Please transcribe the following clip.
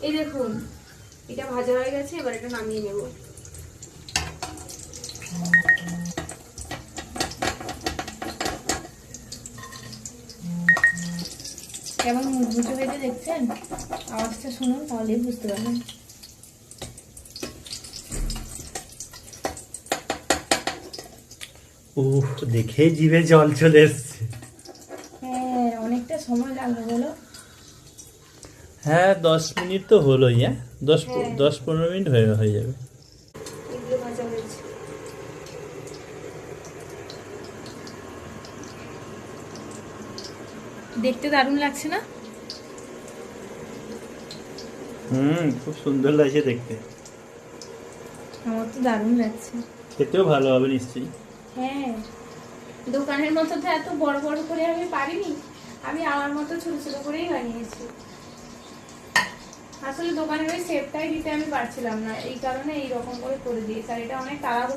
এই দেখুন এটা ভাজা হয়ে গেছে, এবার এটা নামিয়ে নেব। কেমন মুচমুচে হয়েছে দেখছেন? আওয়াজটা শুনুন তাহলেই বুঝতে পারবেন। দেখেই জিভে জল চলে এসছে। হ্যাঁ, অনেকটা সময় লাগবে বলো। হ্যাঁ 10 মিনিট তো হলোই। হ্যাঁ 10-15 মিনিট হয়ে যাবে। এগুলো ভাজা হয়েছে। দেখতে দারুণ লাগছে না? খুব সুন্দর লাগছে দেখতে। আমার তো দারুণ লাগছে। খেতেও ভালো হবে নিশ্চয়ই। হ্যাঁ, দোকানের মতো তো এত বড় বড় করে আমি পারিনি, আমি আমার মতো ছোট ছোট করেই বানিয়েছি। আসলে দোকানের ওই শেপটাই দিতে আমি পারছিলাম না, এই কারণে এইরকম করে দিয়েছি। আর এটা অনেক তাড়াহুড়ো